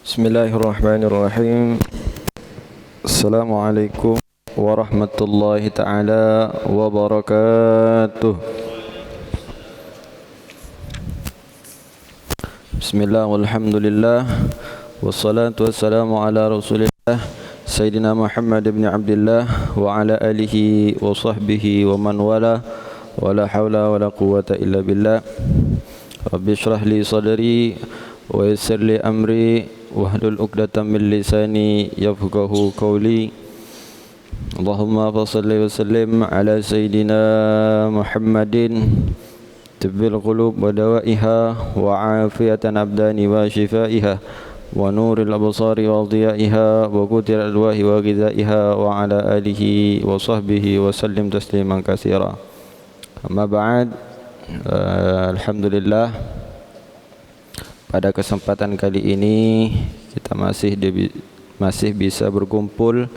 Bismillahirrahmanirrahim. Assalamualaikum warahmatullahi taala wabarakatuh. Bismillah walhamdulillah wassalatu wassalamu ala rasulillah Sayyidina Muhammad ibn Abdullah wa ala alihi wa sahbihi wa man wala wa la hawla wa la quwwata illa billah. Rabbi shrah li sadri wa yassir li amri wahlul 'uqdatam min lisani yafqahu qawli. Allahumma shalli wa sallim ala sayyidina Muhammadin tibbil qulub wa dawaiha wa afiyatan abdani wa shifaiha wa nuril absari wa dhiyaiha wa qutir alwahi wa ghidaiha wa ala alihi wa sahbihi wa sallim tasliman katsira. Amma ba'd. Alhamdulillah, pada kesempatan kali ini kita masih bisa berkumpul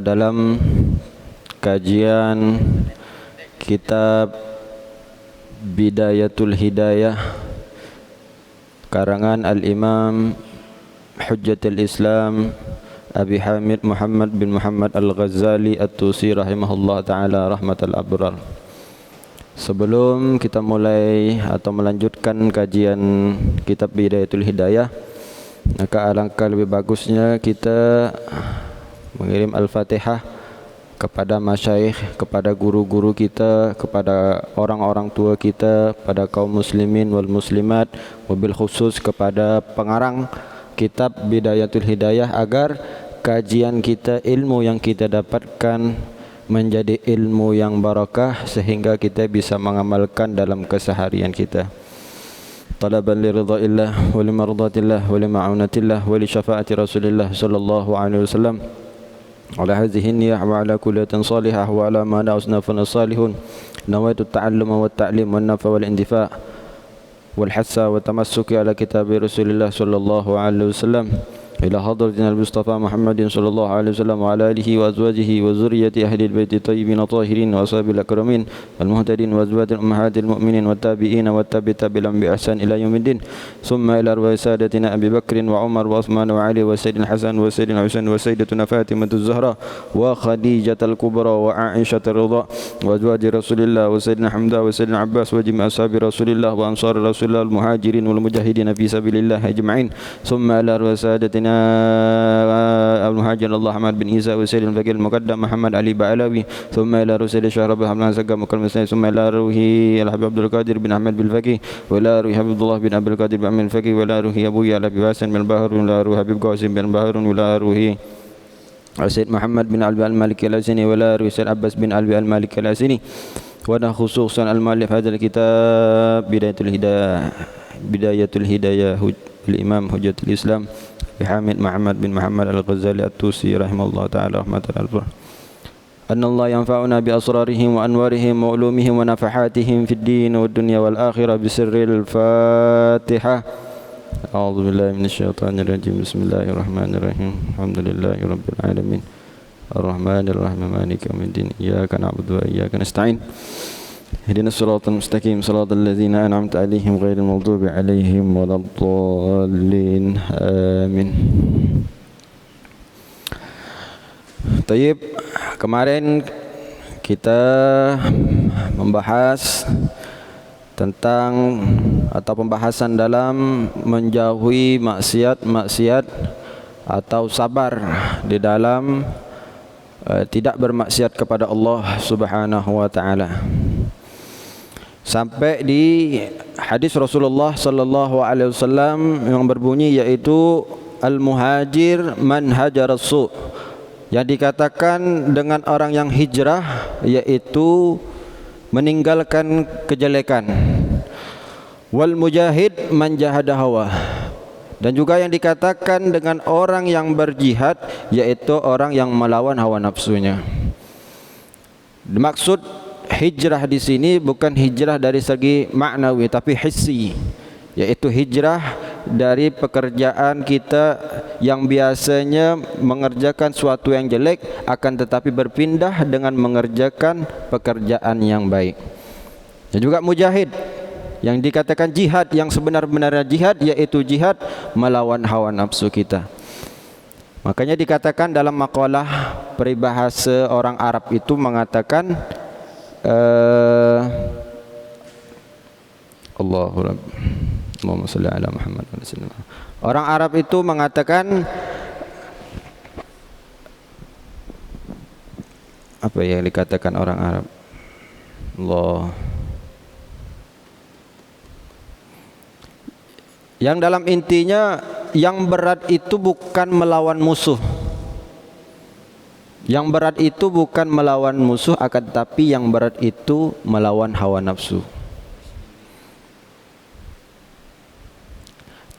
dalam kajian kitab Bidayatul Hidayah karangan Al-Imam Hujjatul Islam Abi Hamid Muhammad bin Muhammad Al-Ghazali At-Tusi rahimahullah ta'ala rahmatal abrar. Sebelum kita mulai atau melanjutkan kajian kitab Bidayatul Hidayah, maka alangkah lebih bagusnya kita mengirim Al-Fatihah kepada masyayikh, kepada guru-guru kita, kepada orang-orang tua kita, pada kaum muslimin wal muslimat, wabil khusus kepada pengarang kitab Bidayatul Hidayah, agar kajian kita, ilmu yang kita dapatkan menjadi ilmu yang barakah sehingga kita bisa mengamalkan dalam keseharian kita. Talaban li ridhaillah wa li mardatillah wa li ma'unatillah wa li syafaati Rasulillah sallallahu alaihi wasallam. Ala hadhihi niyyah wa ala kullatin salihah wa ala ma na'usnafun salihun. Nawaitu at-ta'alluma wa at-ta'lim wa an-nafa wal intifa' wal hassa wa tamassuki ala kitab Rasulillah sallallahu alaihi wasallam. إلى حضرتنا المصطفى محمد صلى الله عليه وسلم وعلى آله وأزواجه وذريته أهل البيت الطيبين الطاهرين وأصحاب الأكرمين المهتدين وأزواج أمهات المؤمنين والتابعين والتابعين بإحسان إلى يوم الدين. ثم إلى أرواح سادتنا أبي بكر وعمر وعثمان وعلي وسيدنا الحسن وسيدنا الحسين وسيدتنا فاطمة الزهراء وخديجة الكبرى وعائشة الرضا وأزواج رسول الله وسيدنا حمزة وسيدنا عباس وجميع أصحاب رسول الله وأنصار رسول الله المهاجرين والمجاهدين في سبيل الله أجمعين. ثم إلى أرواح سادتنا المهاجر الله أحمد بن عيسى وسيد الفقيه المقدم محمد علي بعلاوي. ثم إلى رسول الشهر رب حمد سقى مكرم السنة. ثم إلى روح الحبيب عبد القادر بن أحمد بالفقيه وإلى روح حبيب الله بن عبد القادر بن أحمد الفقيه وإلى روح أبوي على أبي حسن بن بهر وإلى روح حبيب قاسم بن بهر وإلى روح سيد محمد بن علي المالك الأسني وإلى روح سيد عباس بن علي المالك الأسني. وأنا خصوصا المؤلف هذا الكتاب Bidayatul Hidayah الإمام حجة الإسلام Hamid Muhammad bin Muhammad Al-Ghazali At-Tusi rahimahullah ta'ala rahmatal albur. Anna Allah yanfa'una bi asrarihim wa anwarihim wa ulumihim wa nafahatihim fid din wa dunya wal akhirah bi sirril Fatihah. A'udzu billahi minasyaitonir rajim. Bismillahirrahmanirrahim. Alhamdulillahi rabbil alamin. Ar-Rahmanir Rahim. Maliki yaumiddin. Iyyaka na'budu wa iyyaka nasta'in. اهدنا الصراط المستقيم صراط الذين أنعمت عليهم غير المغضوب عليهم ولا الضالين آمين. Tayyib, kemarin kita membahas tentang atau pembahasan dalam menjauhi maksiat atau sabar di dalam tidak bermaksiat kepada Allah Subhanahu wa taala. Sampai di hadis Rasulullah sallallahu alaihi wasallam yang berbunyi, yaitu al-muhajir man hajara su', yang dikatakan dengan orang yang hijrah yaitu meninggalkan kejelekan. Wal mujahid man jahada hawa, dan juga yang dikatakan dengan orang yang berjihad yaitu orang yang melawan hawa nafsunya. Maksud hijrah di sini bukan hijrah dari segi maknawi tapi hissi, yaitu hijrah dari pekerjaan kita yang biasanya mengerjakan suatu yang jelek, akan tetapi berpindah dengan mengerjakan pekerjaan yang baik. Dan juga mujahid Yang dikatakan jihad yang sebenar-benarnya jihad, yaitu jihad melawan hawa nafsu kita. Makanya dikatakan dalam makalah peribahasa orang Arab itu mengatakan Allahumma shalli ala Muhammad. Orang Arab itu mengatakan apa yang dikatakan orang Arab? Yang dalam intinya yang berat itu bukan melawan musuh. Yang berat itu bukan melawan musuh, akan tetapi yang berat itu melawan hawa nafsu.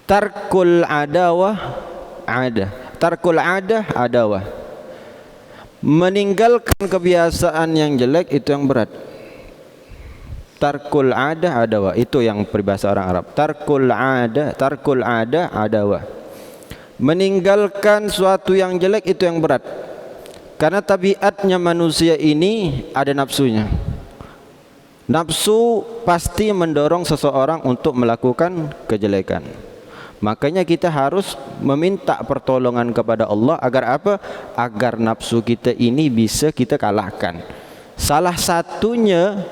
Tarkul adawah tarkul adah adawah. Meninggalkan kebiasaan yang jelek itu yang berat. Tarkul adah adawah, itu yang peribahasa orang Arab. Tarkul adah adawah. Meninggalkan suatu yang jelek itu yang berat. Karena tabiatnya manusia ini ada nafsunya. Nafsu pasti mendorong seseorang untuk melakukan kejelekan. Makanya kita harus meminta pertolongan kepada Allah agar apa? Agar nafsu kita ini bisa kita kalahkan. Salah satunya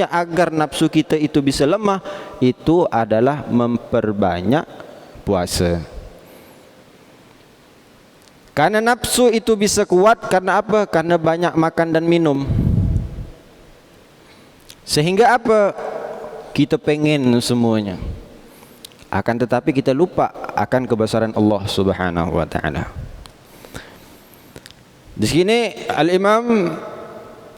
agar nafsu kita itu bisa lemah, itu adalah memperbanyak puasa. Karena nafsu itu bisa kuat karena apa? Karena banyak makan dan minum. Sehingga apa? Kita pengen semuanya. Akan tetapi kita lupa akan kebesaran Allah Subhanahu wa taala. Di sini Al-Imam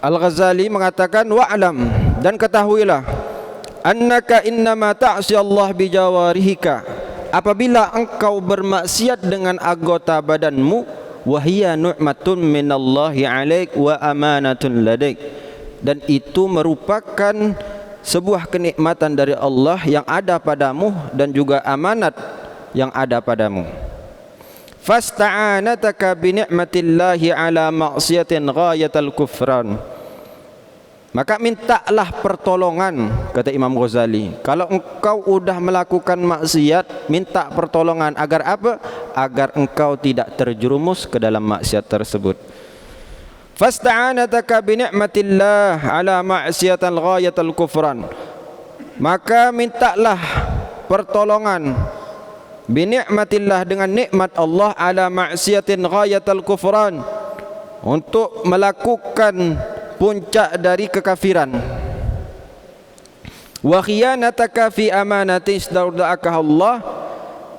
Al-Ghazali mengatakan wa'lam, dan ketahuilah annaka innama ta'si Allah bijawarihika, apabila engkau bermaksiat dengan anggota badanmu, wahia nu'matun minallahi 'alaik wa amanatun ladaik, dan itu merupakan sebuah kenikmatan dari Allah yang ada padamu dan juga amanat yang ada padamu. Fasta'anataka bi ni'matillahi 'ala ma'siyatin ghayatal kufran, maka mintalah pertolongan, kata Imam Ghazali. Kalau engkau udah melakukan maksiat, minta pertolongan agar apa? Agar engkau tidak terjerumus ke dalam maksiat tersebut. Fasta'anataka bi ni'matillah 'ala ma'siyatil ghayatil kufran, maka mintalah pertolongan bi ni'matillah, dengan nikmat Allah, 'ala ma'siyatin ghayatil kufran, untuk melakukan puncak dari kekafiran. Wa khiyanataka fi amanatin istawda'aka Allah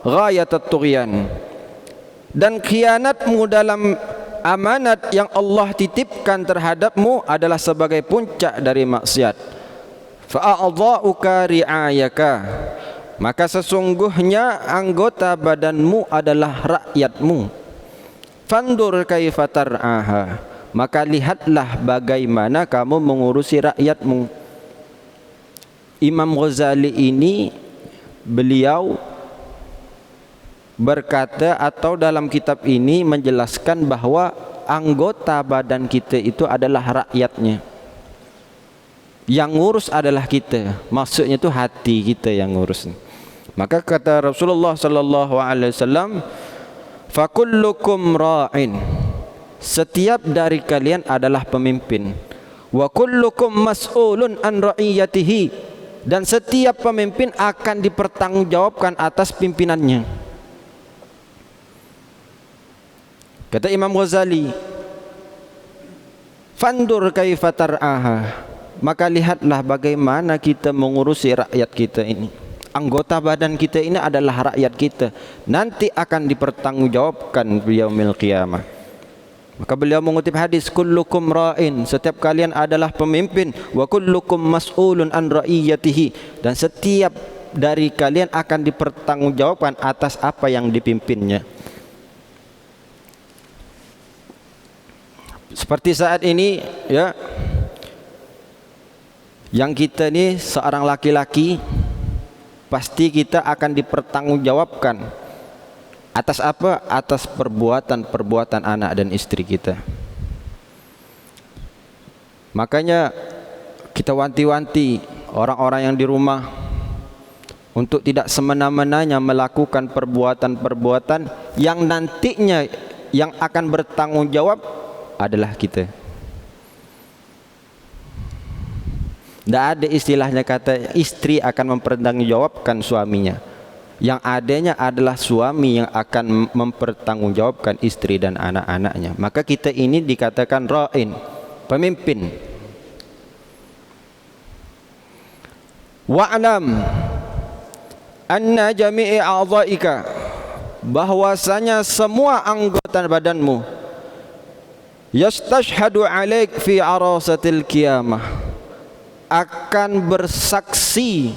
ghayatat tughyan, dan khianatmu dalam amanat yang Allah titipkan terhadapmu adalah sebagai puncak dari maksiat. Fa'adha'uka ri'ayaka, maka sesungguhnya anggota badanmu adalah rakyatmu. Fandur kaifa tar'aha, maka lihatlah bagaimana kamu mengurusi rakyatmu. Imam Ghazali ini beliau berkata, atau dalam kitab ini menjelaskan bahwa anggota badan kita itu adalah rakyatnya. Yang ngurus adalah kita, maksudnya itu hati kita yang ngurus. Maka kata Rasulullah sallallahu alaihi wasallam, fakullukum ra'in, setiap dari kalian adalah pemimpin. Wa kullukum mas'ulun an ra'iyatihi, dan setiap pemimpin akan dipertanggungjawabkan atas pimpinannya. Kata Imam Ghazali, fandur kaifa tar'aha, maka lihatlah bagaimana kita mengurusi rakyat kita ini. Anggota badan kita ini adalah rakyat kita, nanti akan dipertanggungjawabkan di yaumil qiyamah. Maka beliau mengutip hadis, kullukum ra'in, setiap kalian adalah pemimpin, wa kullukum mas'ulun an ra'iyatihi, dan setiap dari kalian akan dipertanggungjawabkan atas apa yang dipimpinnya. Seperti saat ini ya, yang kita ni seorang laki-laki, pasti kita akan dipertanggungjawabkan atas apa? Atas perbuatan-perbuatan anak dan istri kita. Makanya kita wanti-wanti orang-orang yang di rumah untuk tidak semena-menanya melakukan perbuatan-perbuatan yang nantinya yang akan bertanggung jawab adalah kita. Tidak ada istilahnya kata istri akan mempertanggungjawabkan suaminya. Yang adanya adalah suami yang akan mempertanggungjawabkan istri dan anak-anaknya. Maka kita ini dikatakan ra'in, pemimpin. Wa'lam anna jami'i a'dha'ika, bahwasanya semua anggota badanmu yastashhadu 'alaik fi arasatil qiyamah, akan bersaksi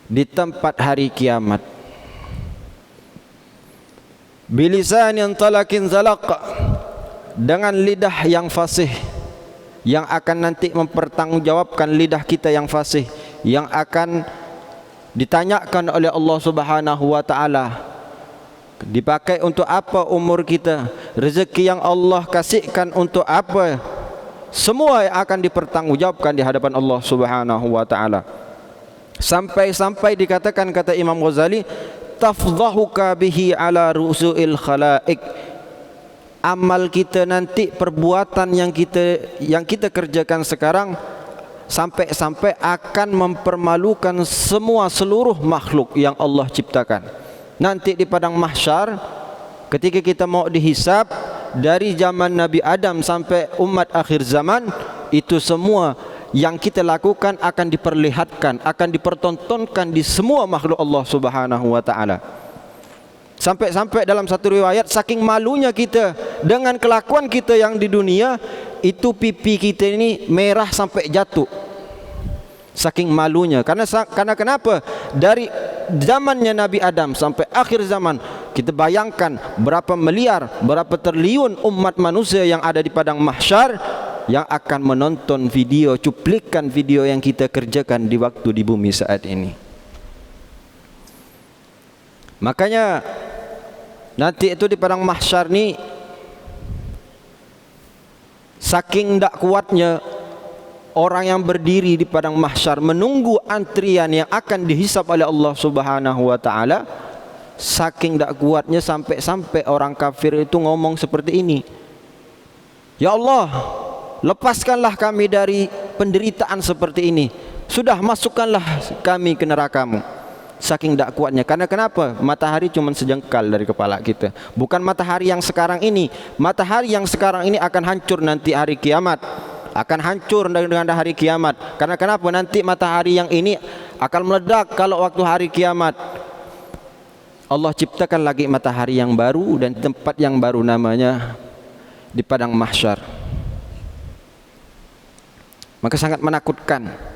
di tempat hari kiamat. Bilisanin talakin zalaq, dengan lidah yang fasih, yang akan nanti mempertanggungjawabkan lidah kita yang fasih, yang akan ditanyakan oleh Allah Subhanahu wa taala, dipakai untuk apa umur kita, rezeki yang Allah kasihkan untuk apa, semua yang akan dipertanggungjawabkan di hadapan Allah Subhanahu wa taala. Sampai-sampai dikatakan, kata Imam Ghazali, tafdhahuka bihi ala rusuil khalaik, amal kita nanti, perbuatan yang kita kerjakan sekarang sampai-sampai akan mempermalukan seluruh makhluk yang Allah ciptakan. Nanti di padang mahsyar ketika kita mau dihisab, dari zaman Nabi Adam sampai umat akhir zaman, itu semua yang kita lakukan akan diperlihatkan, akan dipertontonkan di semua makhluk Allah Subhanahu wa taala. Sampai-sampai dalam satu riwayat, saking malunya kita dengan kelakuan kita yang di dunia, itu pipi kita ini merah sampai jatuh. Saking malunya. Karena kenapa? Dari zamannya Nabi Adam sampai akhir zaman, kita bayangkan berapa miliar, berapa triliun umat manusia yang ada di padang mahsyar yang akan menonton video, cuplikan video yang kita kerjakan di waktu di bumi saat ini. Makanya nanti itu di padang mahsyar ni, saking tak kuatnya orang yang berdiri di padang mahsyar menunggu antrian yang akan dihisab oleh Allah Subhanahu wa taala, saking tak kuatnya sampai-sampai orang kafir itu ngomong seperti ini, ya Allah, lepaskanlah kami dari penderitaan seperti ini, sudah masukkanlah kami ke neraka-Mu. Saking tak kuatnya. Karena kenapa? Matahari cuma sejengkal dari kepala kita. Bukan matahari yang sekarang ini. Matahari yang sekarang ini akan hancur nanti hari kiamat, akan hancur dengan hari kiamat. Karena kenapa? Nanti matahari yang ini akan meledak kalau waktu hari kiamat. Allah ciptakan lagi matahari yang baru dan tempat yang baru, namanya di padang mahsyar. Maka sangat menakutkan.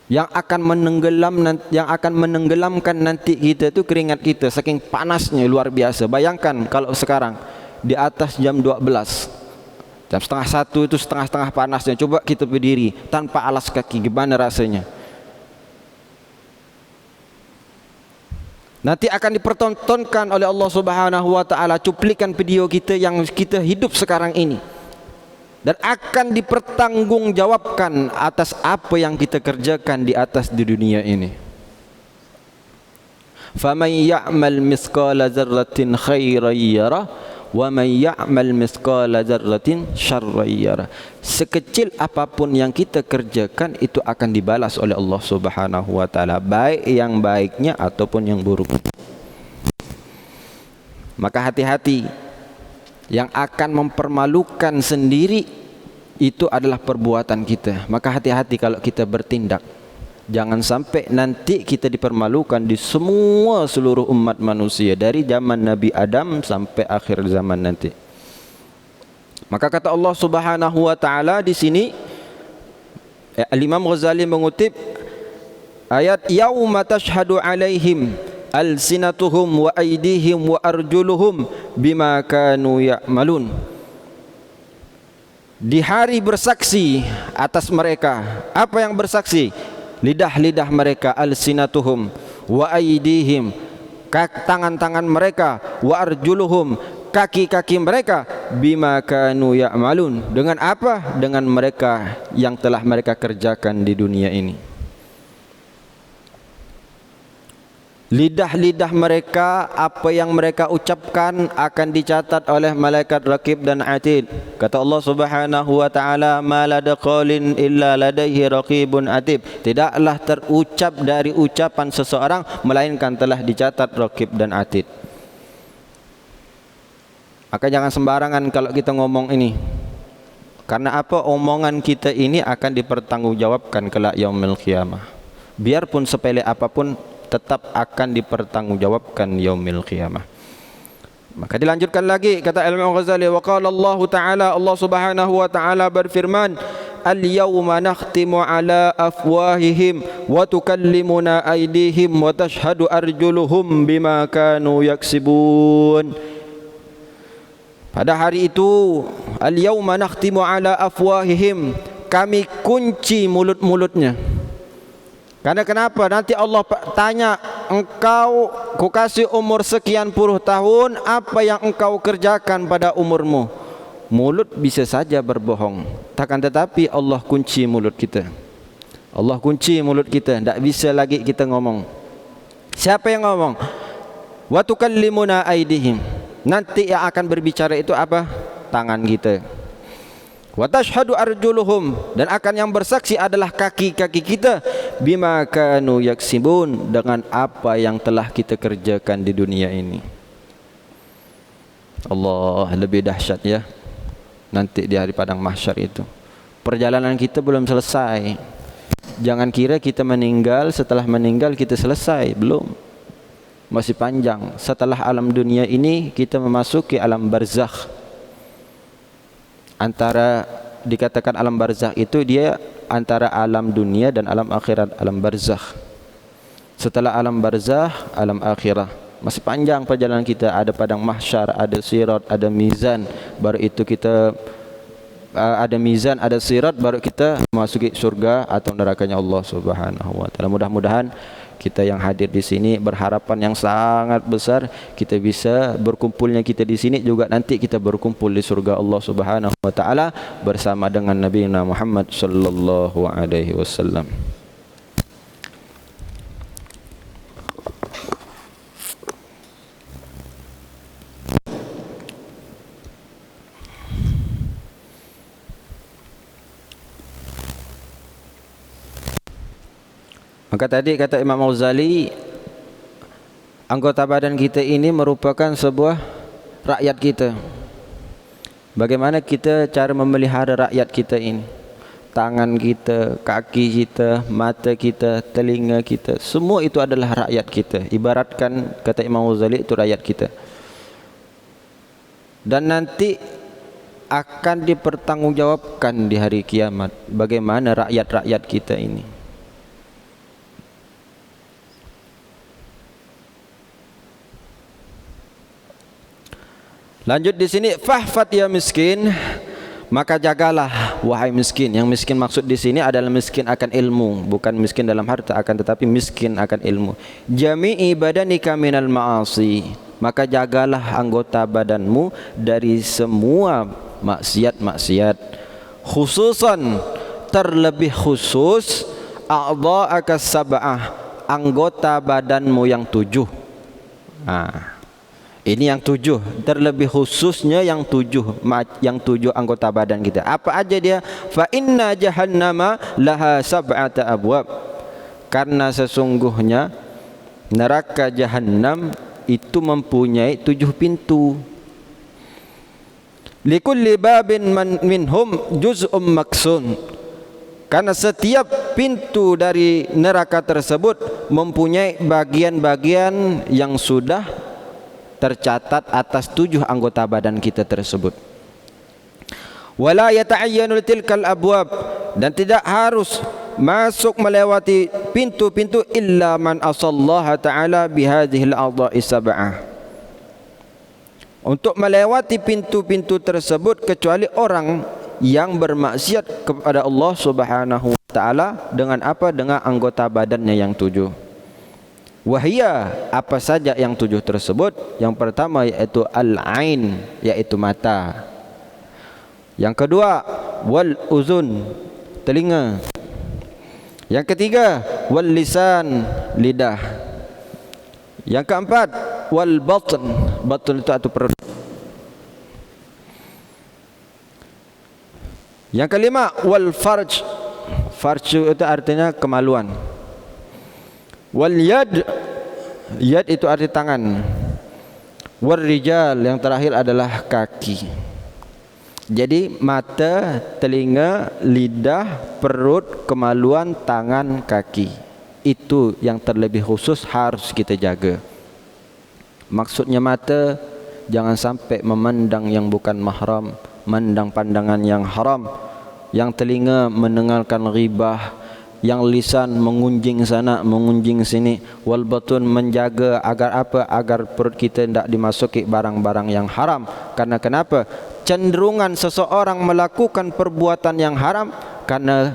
Yang akan menenggelamkan nanti kita itu keringat kita, saking panasnya luar biasa. Bayangkan kalau sekarang di atas jam 12, jam setengah 1 itu setengah-setengah panasnya. Coba kita berdiri tanpa alas kaki, gimana rasanya? Nanti akan dipertontonkan oleh Allah Subhanahu wa taala cuplikan video kita yang kita hidup sekarang ini, dan akan dipertanggungjawabkan atas apa yang kita kerjakan di atas di dunia ini. Faman ya'mal mithqala dzarratin khairan yarah wa man ya'mal mithqala dzarratin syarran yarah. Sekecil apapun yang kita kerjakan itu akan dibalas oleh Allah Subhanahu wa taala, baik yang baiknya ataupun yang buruk. Maka hati-hati, yang akan mempermalukan sendiri itu adalah perbuatan kita. Maka hati-hati kalau kita bertindak, jangan sampai nanti kita dipermalukan di seluruh umat manusia, dari zaman Nabi Adam sampai akhir zaman nanti. Maka kata Allah Subhanahu wa taala di sini, Al-Imam Ghazali mengutip ayat, yauma tashhadu alaihim alsinatuhum wa aydihim wa arjuluhum bima kanu ya'malun. Di hari bersaksi atas mereka. Apa yang bersaksi? Lidah-lidah mereka, alsinatuhum wa aydihim, tangan-tangan mereka, wa arjuluhum, kaki-kaki mereka, bima kanu ya'malun, dengan apa? Dengan mereka yang telah mereka kerjakan di dunia ini. Lidah-lidah mereka, apa yang mereka ucapkan akan dicatat oleh malaikat raqib dan atid. Kata Allah Subhanahu wa taala, ma ladaqalin illa ladaihi raqibun atid. Tidaklah terucap dari ucapan seseorang melainkan telah dicatat raqib dan atid. Maka jangan sembarangan kalau kita ngomong ini. Karena apa? Omongan kita ini akan dipertanggungjawabkan kelak yaumil qiyamah. Biarpun sepele apapun tetap akan dipertanggungjawabkan yaumil qiyamah. Maka dilanjutkan lagi kata Imam Ghazali, wa qala Allah taala, Allah Subhanahu wa taala berfirman, al yauma nakhtimu ala afwahihim wa tukallimuna aydihim wa tashhadu arjuluhum bima kanu yaksibun. Pada hari itu, al yauma nakhtimu ala afwahihim, kami kunci mulut-mulutnya. Karena kenapa? Nanti Allah tanya, engkau kukasih umur sekian puluh tahun, apa yang engkau kerjakan pada umurmu? Mulut bisa saja berbohong, takkan tetapi Allah kunci mulut kita. Allah kunci mulut kita, tidak bisa lagi kita ngomong. Siapa yang ngomong? Wa tukallimuna aydihim. Nanti yang akan berbicara itu apa? Tangan kita. Wa tashhadu arjuluhum, dan akan yang bersaksi adalah kaki-kaki kita, bima kanu yaksibun, dengan apa yang telah kita kerjakan di dunia ini. Allah, lebih dahsyat ya nanti di hari padang mahsyar itu. Perjalanan kita belum selesai. Jangan kira kita meninggal, setelah meninggal kita selesai, belum. Masih panjang. Setelah alam dunia ini kita memasuki alam barzakh. Antara dikatakan alam barzakh itu dia antara alam dunia dan alam akhirat, alam barzakh. Setelah alam barzakh, alam akhirah. Masih panjang perjalanan kita, ada padang mahsyar, ada sirat, ada mizan, baru itu kita ada mizan, ada sirat, baru kita memasuki surga atau nerakanya Allah Subhanahu wa taala. Mudah-mudahan kita yang hadir di sini berharapan yang sangat besar kita bisa berkumpulnya kita di sini juga nanti kita berkumpul di surga Allah Subhanahu wa taala bersama dengan Nabi Muhammad sallallahu alaihi wasallam. Maka tadi kata Imam Ghazali, anggota badan kita ini merupakan sebuah rakyat kita. Bagaimana kita cara memelihara rakyat kita ini? Tangan kita, kaki kita, mata kita, telinga kita, semua itu adalah rakyat kita. Ibaratkan kata Imam Ghazali itu rakyat kita. Dan nanti akan dipertanggungjawabkan di hari kiamat bagaimana rakyat-rakyat kita ini. Lanjut di sini, fahfat ya miskin, maka jagalah wahai miskin. Yang miskin maksud di sini adalah miskin akan ilmu, bukan miskin dalam harta, akan tetapi miskin akan ilmu. Jami'i badanika minal ma'asi, maka jagalah anggota badanmu dari semua maksiat-maksiat. Khususan, terlebih khusus, a'dha'aka sab'ah, anggota badanmu yang 7. Ini yang 7, terlebih khususnya yang 7 anggota badan kita. Apa aja dia? Fa inna jahannama laha sab'ata abwab. Karena sesungguhnya neraka jahannam itu mempunyai 7 pintu. Likulli babin minhum juz'um maksun. Karena setiap pintu dari neraka tersebut mempunyai bagian-bagian yang sudah tercatat atas 7 anggota badan kita tersebut. Wala yata'ayyanu tilkal abwab, dan tidak harus masuk melewati pintu-pintu illa man asallaha ta'ala bihadhil a'dha'i sab'ah. Untuk melewati pintu-pintu tersebut kecuali orang yang bermaksiat kepada Allah Subhanahu wa taala dengan apa? Dengan anggota badannya yang 7. Wahia, apa saja yang 7 tersebut? Yang pertama yaitu al-ain, yaitu mata. Yang kedua, wal uzun, telinga. Yang ketiga, wal lisan, lidah. Yang keempat, wal batn, batn itu atau perut. Yang kelima, wal farj, farj itu artinya kemaluan. Wal yad, yad itu arti tangan. Wal rijal, yang terakhir adalah kaki. Jadi mata, telinga, lidah, perut, kemaluan, tangan, kaki. Itu yang terlebih khusus harus kita jaga. Maksudnya mata, jangan sampai memandang yang bukan mahram, memandang pandangan yang haram. Yang telinga mendengarkan ghibah, yang lisan mengunjing sana mengunjing sini. Wal batun, menjaga agar apa? Agar perut kita tidak dimasuki barang-barang yang haram. Karena kenapa? Cenderungan seseorang melakukan perbuatan yang haram karena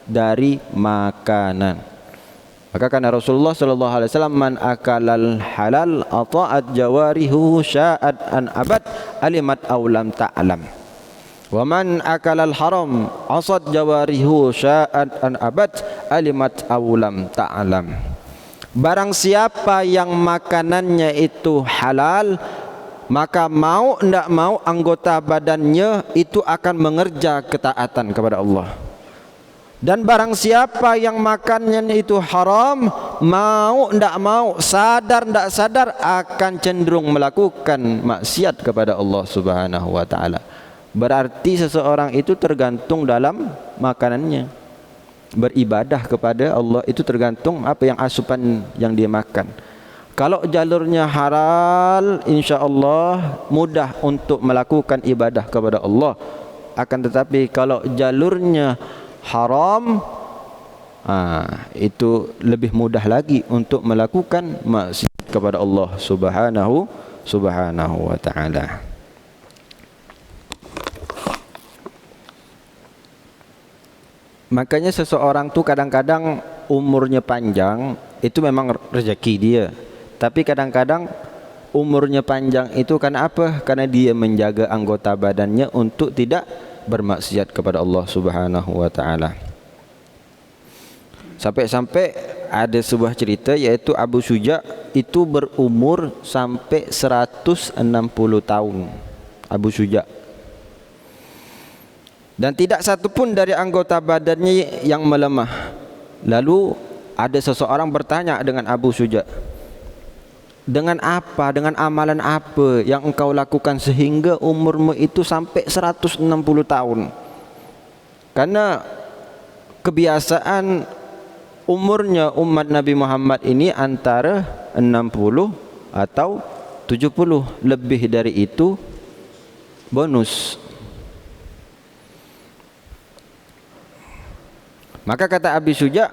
dari makanan. Maka karena Rasulullah sallallahu alaihi wasallam, man akalal halal ata'at jawarihu sya'at an abad alimat aw lam ta'lam. Wa man akalal haram asad jawarihu sya'at an abad alimat aw lam ta'lam. Barang siapa yang makanannya itu halal, maka mau tidak mau anggota badannya itu akan mengerja ketaatan kepada Allah. Dan barang siapa yang makannya itu haram, mau tidak mau, sadar tidak sadar, akan cenderung melakukan maksiat kepada Allah Subhanahu wa taala. Berarti seseorang itu tergantung dalam makanannya. Beribadah kepada Allah itu tergantung apa yang asupan yang dia makan. Kalau jalurnya halal, insya-Allah mudah untuk melakukan ibadah kepada Allah. Akan tetapi kalau jalurnya haram, itu lebih mudah lagi untuk melakukan maksiat kepada Allah Subhanahu wa taala. Makanya seseorang tuh kadang-kadang umurnya panjang itu memang rezeki dia. Tapi kadang-kadang umurnya panjang itu karena apa? Karena dia menjaga anggota badannya untuk tidak bermaksiat kepada Allah Subhanahu wa taala. Sampai-sampai ada sebuah cerita, yaitu Abu Syuja itu berumur sampai 160 tahun. Abu Syuja. Dan tidak satu pun dari anggota badannya yang melemah. Lalu ada seseorang bertanya dengan Abu Syuja, dengan apa, dengan amalan apa yang engkau lakukan sehingga umurmu itu sampai 160 tahun? Karena kebiasaan umurnya umat Nabi Muhammad ini antara 60 atau 70, lebih dari itu bonus. Maka kata Abi Syuja,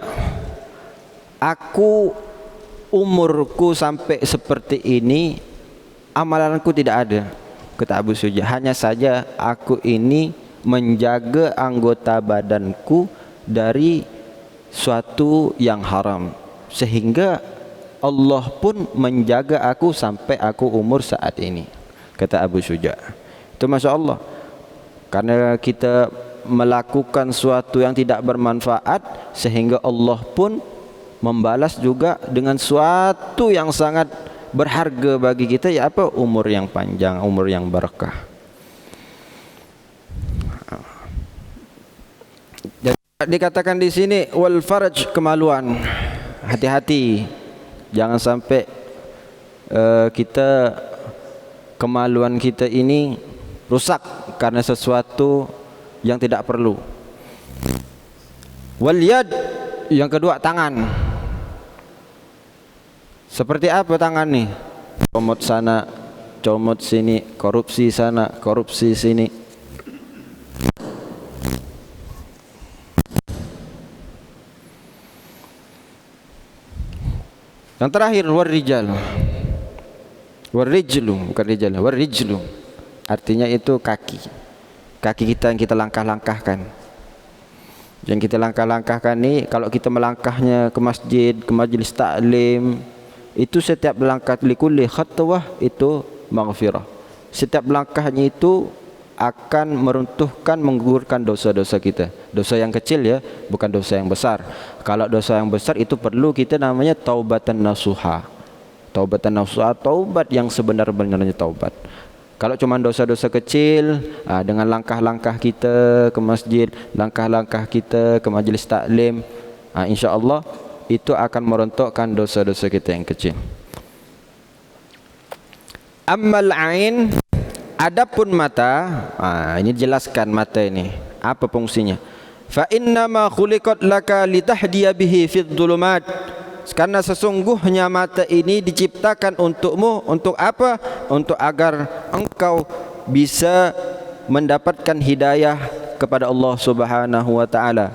aku umurku sampai seperti ini, amalanku tidak ada. Kata Abu Syuja, hanya saja aku ini menjaga anggota badanku dari suatu yang haram, sehingga Allah pun menjaga aku sampai aku umur saat ini. Kata Abu Syuja. Itu Masya Allah. Karena kita melakukan suatu yang tidak bermanfaat, sehingga Allah pun membalas juga dengan suatu yang sangat berharga bagi kita, ya apa? Umur yang panjang, umur yang berkah. Jadi dikatakan di sini wal farj, kemaluan. Hati-hati, jangan sampai kita kemaluan kita ini rusak karena sesuatu yang tidak perlu. Wal yad, yang kedua tangan. Seperti apa tangan nih? Comot sana, comot sini, korupsi sana, korupsi sini. Yang terakhir warijal. Warijlu, bukan rijal, warijlu. Artinya itu kaki. Kaki kita yang kita langkah-langkahkan. Yang kita langkah-langkahkan ni, kalau kita melangkahnya ke masjid, ke majlis taklim, itu setiap langkah likulli khatwah itu maghfirah. Setiap langkahnya itu akan meruntuhkan, menggugurkan dosa-dosa kita. Dosa yang kecil ya, bukan dosa yang besar. Kalau dosa yang besar itu perlu kita namanya taubatan nasuha. Taubatan nasuha, taubat yang sebenar-benarnya taubat. Kalau cuma dosa-dosa kecil, dengan langkah-langkah kita ke masjid, langkah-langkah kita ke majlis taklim, insya-Allah itu akan merontokkan dosa-dosa kita yang kecil. Ammal ain, adapun mata, ini jelaskan mata ini apa fungsinya. Fa inna ma khuliqat laka litahdiya bihi fid dhulumat. Karena sesungguhnya mata ini diciptakan untukmu, untuk apa? Untuk agar engkau bisa mendapatkan hidayah kepada Allah Subhanahu wa taala.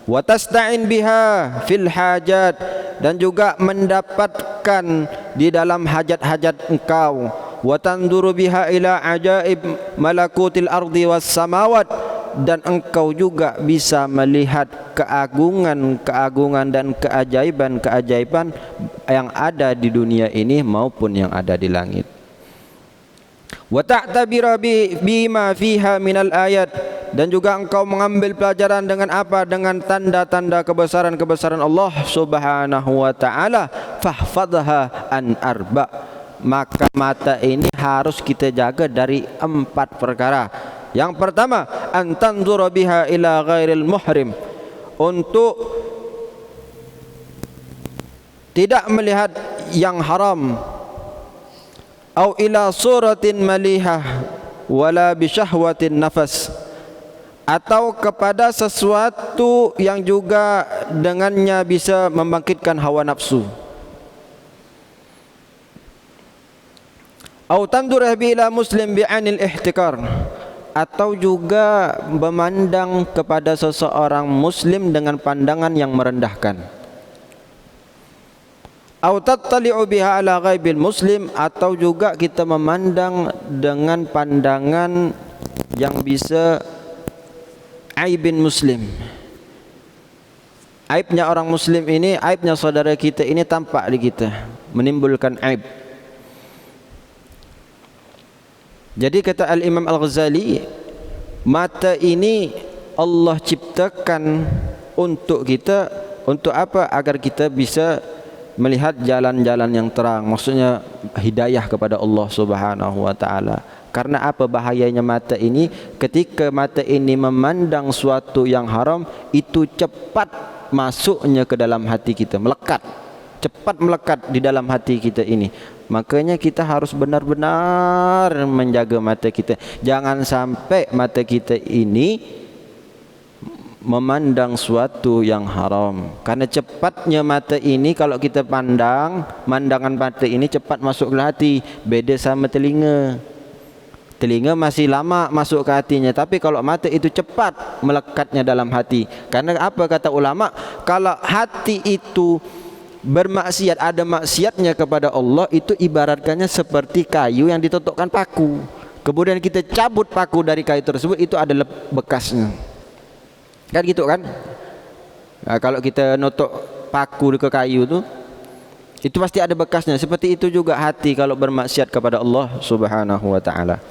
Wa tasta'in biha fil hajat, dan juga mendapatkan di dalam hajat-hajat engkau. Wa tanduru biha ila ajaib malakutil ardi was samawat, dan engkau juga bisa melihat keagungan-keagungan dan keajaiban-keajaiban yang ada di dunia ini maupun yang ada di langit. Wa ta'tabira bima fiha minal ayat, dan juga engkau mengambil pelajaran dengan apa? Dengan tanda-tanda kebesaran-kebesaran Allah Subhanahu wa taala. Fahfadha an arba', maka mata ini harus kita jaga dari 4 perkara. Yang pertama, antanzura biha ila ghairil muhrim, untuk tidak melihat yang haram, au ila suratin malihah wala bi syahwatin nafas, atau kepada sesuatu yang juga dengannya bisa membangkitkan hawa nafsu. Au tanzura bi ila muslim bi anil ihtikar, atau juga memandang kepada seseorang muslim dengan pandangan yang merendahkan. Au tattali'u biha ala ghaibil muslim, atau juga kita memandang dengan pandangan yang bisa aibin muslim. Aibnya orang muslim ini, aibnya saudara kita ini tampak di kita, menimbulkan aib. Jadi kata Al-Imam Al-Ghazali, mata ini Allah ciptakan untuk kita, untuk apa? Agar kita bisa melihat jalan-jalan yang terang, maksudnya hidayah kepada Allah Subhanahu wa taala. Karena apa bahayanya mata ini? Ketika mata ini memandang suatu yang haram, itu cepat masuknya ke dalam hati kita, melekat, cepat melekat di dalam hati kita ini. Makanya kita harus benar-benar menjaga mata kita. Jangan sampai mata kita ini memandang suatu yang haram. Karena cepatnya mata ini, kalau kita pandang, mandangan mata ini cepat masuk ke hati. Beda sama telinga. Telinga masih lama masuk ke hatinya, tapi kalau mata itu cepat melekatnya dalam hati. Karena apa kata ulama? Kalau hati itu bermaksiat, ada maksiatnya kepada Allah, itu ibaratkannya seperti kayu yang ditotokkan paku. Kemudian kita cabut paku dari kayu tersebut, itu adalah bekasnya. Kan gitu kan? Nah, kalau kita notok paku ke kayu itu pasti ada bekasnya. Seperti itu juga hati kalau bermaksiat kepada Allah Subhanahu wa taala.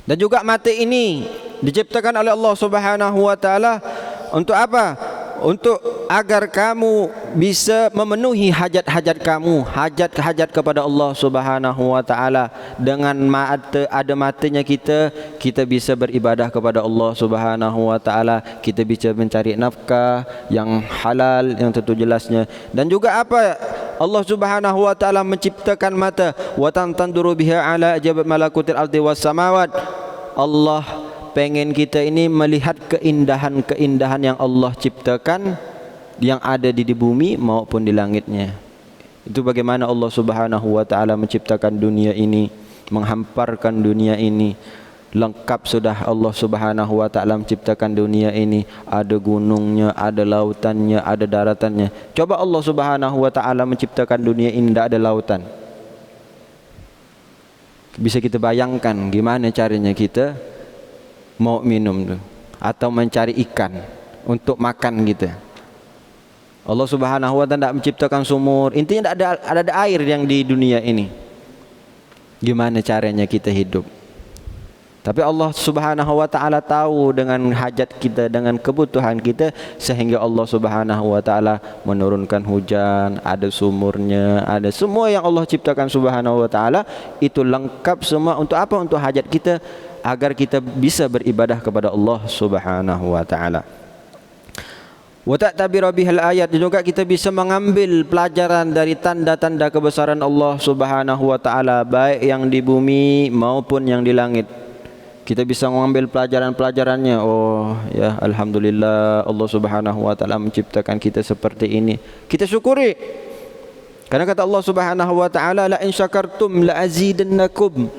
Dan juga mata ini diciptakan oleh Allah Subhanahu wa taala untuk apa? Untuk agar kamu bisa memenuhi hajat-hajat kamu, hajat-hajat kepada Allah Subhanahu wa taala. Dengan mata, ada matanya kita bisa beribadah kepada Allah Subhanahu wa taala, kita bisa mencari nafkah yang halal yang tentu jelasnya. Dan juga apa? Allah Subhanahu wa taala menciptakan mata, wa tanduru biha ala ajaib malakutil ardi was samawat. Allah pengen kita ini melihat keindahan-keindahan yang Allah ciptakan, yang ada di bumi maupun di langitnya. Itu bagaimana Allah Subhanahu wa taala menciptakan dunia ini, menghamparkan dunia ini. Lengkap sudah Allah Subhanahu wa taala menciptakan dunia ini, ada gunungnya, ada lautannya, ada daratannya. Coba Allah Subhanahu wa taala menciptakan dunia ini tidak ada lautan. Bisa kita bayangkan gimana caranya kita mau minum tuh, atau mencari ikan untuk makan kita. Allah Subhanahu wa taala tidak menciptakan sumur. Intinya tidak ada air yang di dunia ini. Gimana caranya kita hidup? Tapi Allah Subhanahu wa taala tahu dengan hajat kita, dengan kebutuhan kita, sehingga Allah Subhanahu wa taala menurunkan hujan, ada sumurnya, ada semua yang Allah ciptakan Subhanahu wa taala itu lengkap semua untuk apa? Untuk hajat kita, agar kita bisa beribadah kepada Allah Subhanahu wa taala. Wa ta'tabiru bihal ayat, juga kita bisa mengambil pelajaran dari tanda-tanda kebesaran Allah Subhanahu wa taala, baik yang di bumi maupun yang di langit. Kita bisa mengambil pelajaran-pelajarannya. Oh ya, alhamdulillah Allah Subhanahu wa taala menciptakan kita seperti ini. Kita syukuri. Karena kata Allah Subhanahu wa taala, la in syakartum la azidannakum.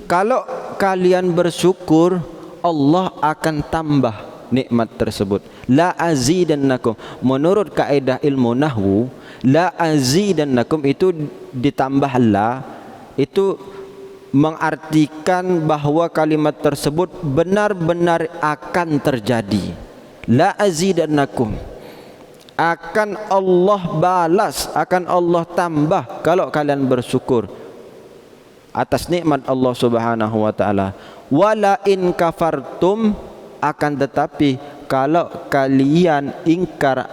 Kalau kalian bersyukur, Allah akan tambah nikmat tersebut. La azidannakum. Menurut kaidah ilmu nahwu, la azidannakum itu ditambah la, itu mengartikan bahwa kalimat tersebut benar-benar akan terjadi. La azidannakum, akan Allah balas, akan Allah tambah kalau kalian bersyukur atas nikmat Allah Subhanahu wa taala. Wala in kafartum, akan tetapi kalau kalian ingkar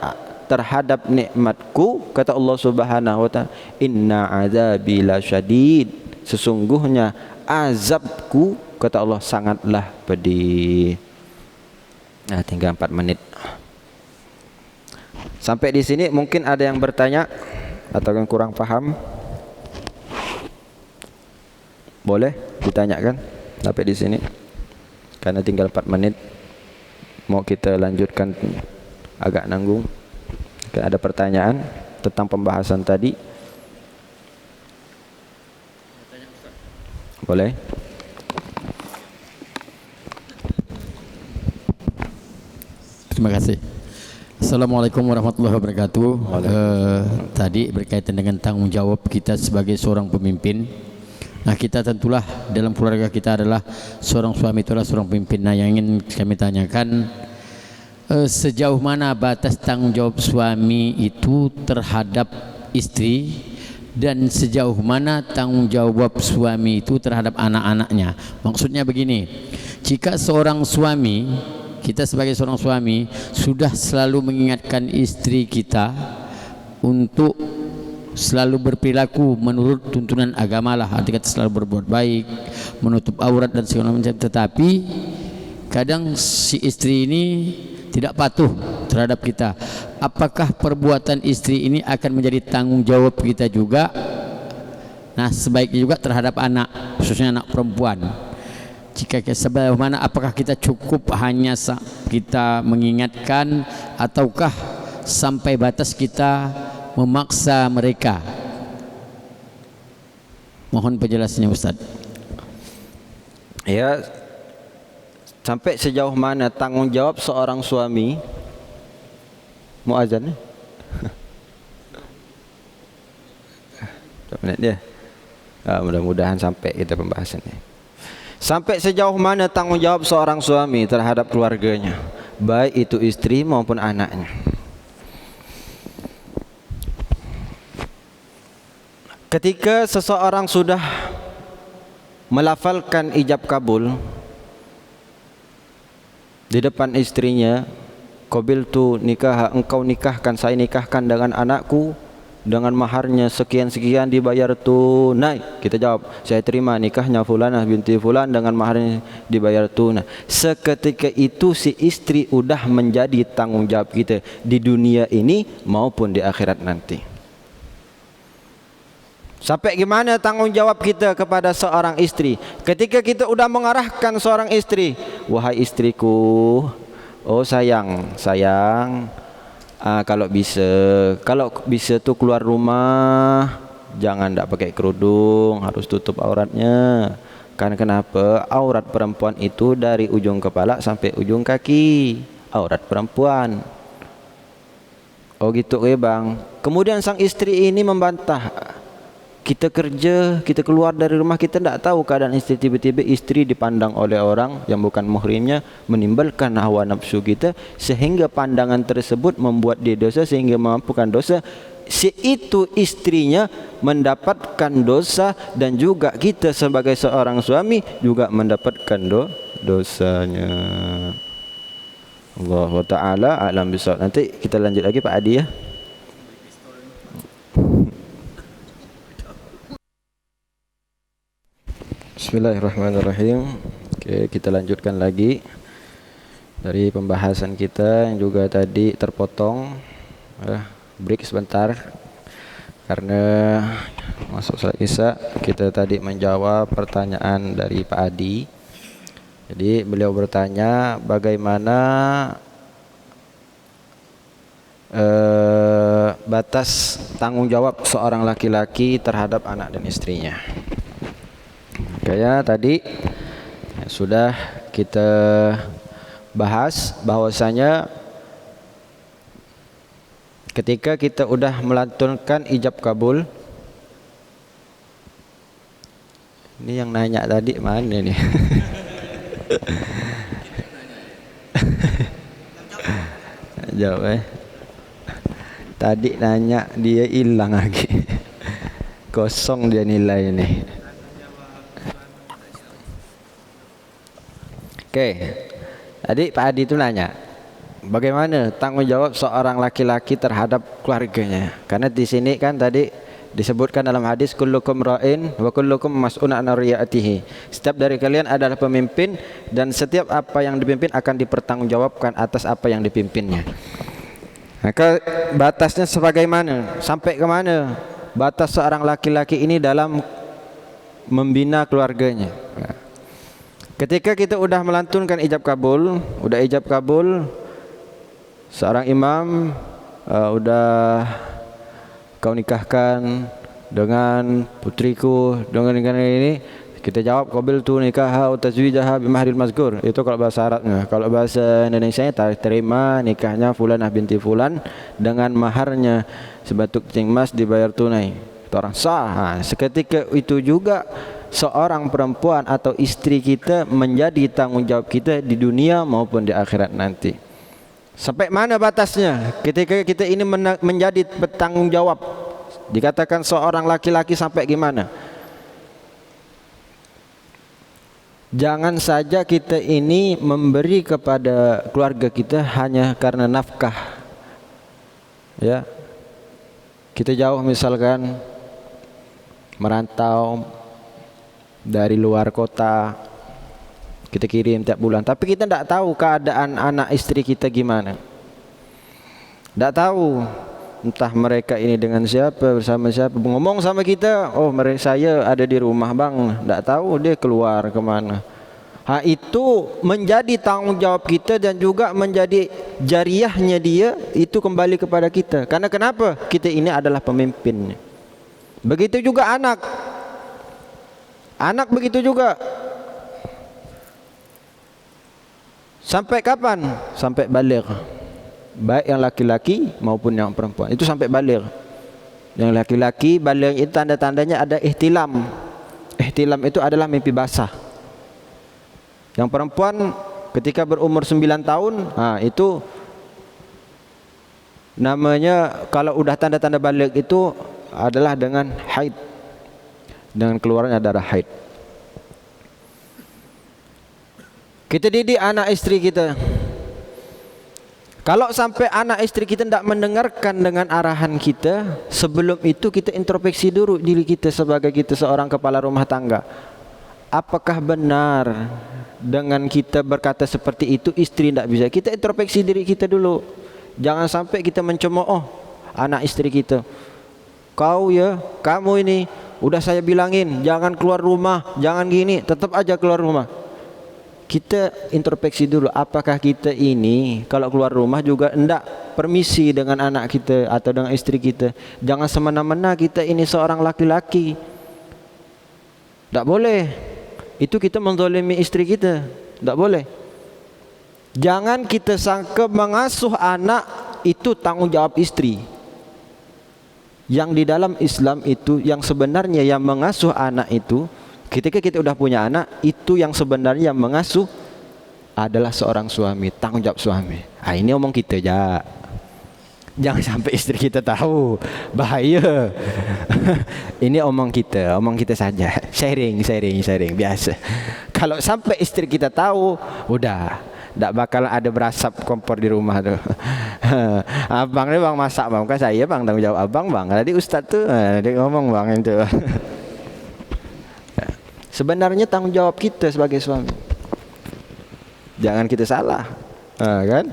terhadap nikmatku, kata Allah Subhanahu wa taala, inna azabi lasyadid, sesungguhnya azabku, kata Allah, sangatlah pedih. Nah, tinggal 4 menit. Sampai di sini mungkin ada yang bertanya atau yang kurang paham. Boleh ditanyakan sampai di sini. Karena tinggal 4 menit. Mau kita lanjutkan agak nanggung. Ada pertanyaan tentang pembahasan tadi? Boleh? Terima kasih. Assalamualaikum warahmatullahi wabarakatuh. Tadi berkaitan dengan tanggung jawab kita sebagai seorang pemimpin. Nah, kita tentulah dalam keluarga kita adalah seorang suami, itulah seorang pemimpin. Nah, yang ingin kami tanyakan, sejauh mana batas tanggung jawab suami itu terhadap istri, dan sejauh mana tanggung jawab suami itu terhadap anak-anaknya. Maksudnya begini, jika seorang suami, kita sebagai seorang suami sudah selalu mengingatkan istri kita untuk selalu berperilaku menurut tuntunan agama lah, artinya selalu berbuat baik, menutup aurat dan segala macam, tetapi kadang si istri ini tidak patuh terhadap kita. Apakah perbuatan istri ini akan menjadi tanggung jawab kita juga? Nah, sebaiknya juga terhadap anak, khususnya anak perempuan. Jika sejauh mana, apakah kita cukup hanya kita mengingatkan, ataukah sampai batas kita memaksa mereka? Mohon penjelasannya, Ustaz. Ya, sampai sejauh mana tanggung jawab seorang suami? Mau azan nih? Menit dia. Mudah-mudahan sampai kita pembahasannya. Sampai sejauh mana tanggung jawab seorang suami terhadap keluarganya, baik itu istri maupun anaknya. Ketika seseorang sudah melafalkan ijab kabul di depan istrinya, qabiltu nikah, engkau nikahkan, saya nikahkan dengan anakku dengan maharnya sekian-sekian dibayar tunai. Kita jawab, saya terima nikahnya fulanah binti fulan dengan maharnya dibayar tunai. Seketika itu si istri udah menjadi tanggung jawab kita di dunia ini maupun di akhirat nanti. Sampai gimana tanggung jawab kita kepada seorang istri? Ketika kita udah mengarahkan seorang istri, wahai istriku, oh sayang, kalau bisa tuh keluar rumah jangan tak pakai kerudung, harus tutup auratnya. Karena kenapa? Aurat perempuan itu dari ujung kepala sampai ujung kaki, aurat perempuan. Oh gitu ya bang. Kemudian sang istri ini membantah, Kita kerja, kita keluar dari rumah, kita tidak tahu keadaan istri. Tiba-tiba istri dipandang oleh orang yang bukan muhrimnya, menimbulkan hawa nafsu kita, sehingga pandangan tersebut membuat dia dosa, sehingga memampukan dosa. Itu istrinya mendapatkan dosa, dan juga kita sebagai seorang suami juga mendapatkan dosanya. Allah Ta'ala a'lam bishawab. Nanti kita lanjut lagi Pak Adi ya. Bismillahirrahmanirrahim. Oke, kita lanjutkan lagi dari pembahasan kita yang juga tadi terpotong. Break sebentar karena masuk salat Isya. Kita tadi menjawab pertanyaan dari Pak Adi. Jadi beliau bertanya bagaimana batas tanggung jawab seorang laki-laki terhadap anak dan istrinya. Kayak tadi sudah kita bahas bahwasanya ketika kita udah melantunkan ijab kabul, ini yang nanya tadi mana nih? Jawab tadi nanya dia hilang lagi. Kosong dia nilai ini. Oke, tadi Pak Adi itu nanya bagaimana tanggung jawab seorang laki-laki terhadap keluarganya. Karena di sini kan tadi disebutkan dalam hadis kullukum ra'in wa kullukum mas'ulun an ra'iyatihi. Setiap dari kalian adalah pemimpin, dan setiap apa yang dipimpin akan dipertanggungjawabkan atas apa yang dipimpinnya. Maka batasnya sebagaimana? Sampai ke mana batas seorang laki-laki ini dalam membina keluarganya? Ketika kita udah melantunkan ijab kabul, seorang imam udah kau nikahkan dengan putriku dengan ini, kita jawab qabil tu nikah atau tazwijaha bimahril mazkur. Itu kalau bahasa Arabnya. Kalau bahasa Indonesianya terima nikahnya fulanah binti fulan dengan maharnya sebatuk cincin emas dibayar tunai. Itu orang sah. Seketika itu juga seorang perempuan atau istri kita menjadi tanggung jawab kita di dunia maupun di akhirat nanti. Sampai mana batasnya ketika kita ini menjadi bertanggung jawab? Dikatakan seorang laki-laki sampai gimana? Jangan saja kita ini memberi kepada keluarga kita hanya karena nafkah. Ya. Kita jauh misalkan merantau dari luar kota, kita kirim tiap bulan, tapi kita tidak tahu keadaan anak istri kita gimana. Tidak tahu entah mereka ini dengan siapa, bersama siapa. Ngomong sama kita, oh mereka saya ada di rumah bang. Tidak tahu dia keluar kemana. Itu menjadi tanggung jawab kita, dan juga menjadi jariahnya dia itu kembali kepada kita. Karena kenapa? Kita ini adalah pemimpinnya. Begitu juga anak. Anak begitu juga. Sampai kapan? Sampai baligh. Baik yang laki-laki maupun yang perempuan. Itu sampai baligh. Yang laki-laki baligh itu tanda-tandanya ada ihtilam. Ihtilam itu adalah mimpi basah. Yang perempuan ketika berumur 9 tahun, itu namanya kalau udah tanda-tanda baligh itu adalah dengan haid. Dengan keluarnya darah haid. Kita didik anak istri kita. Kalau sampai anak istri kita tidak mendengarkan dengan arahan kita, sebelum itu kita introspeksi dulu diri kita sebagai kita seorang kepala rumah tangga. Apakah benar dengan kita berkata seperti itu istri tidak bisa? Kita introspeksi diri kita dulu. Jangan sampai kita mencemooh anak istri kita. Kamu ini udah saya bilangin jangan keluar rumah, jangan gini, tetap aja keluar rumah. Kita introspeksi dulu, apakah kita ini kalau keluar rumah juga hendak permisi dengan anak kita atau dengan istri kita. Jangan semena-mena kita ini seorang laki-laki. Tidak boleh. Itu kita menzalimi istri kita. Tidak boleh. Jangan kita sangka mengasuh anak itu tanggung jawab istri. Yang di dalam Islam itu yang sebenarnya yang mengasuh anak itu, ketika kita udah punya anak, itu yang sebenarnya yang mengasuh adalah seorang suami, tanggung jawab suami. Ah, ini omong kita aja. Jangan sampai istri kita tahu, bahaya. Ini omong kita saja. Sharing biasa. Kalau sampai istri kita tahu, udah, tak bakal ada berasap kompor di rumah tuh. Abang ni bang masak bang, bukan saya bang, tanggung jawab abang bang. Tadi ustaz tuh, dia ngomong bang itu. Sebenarnya tanggung jawab kita sebagai suami. Jangan kita salah, kan?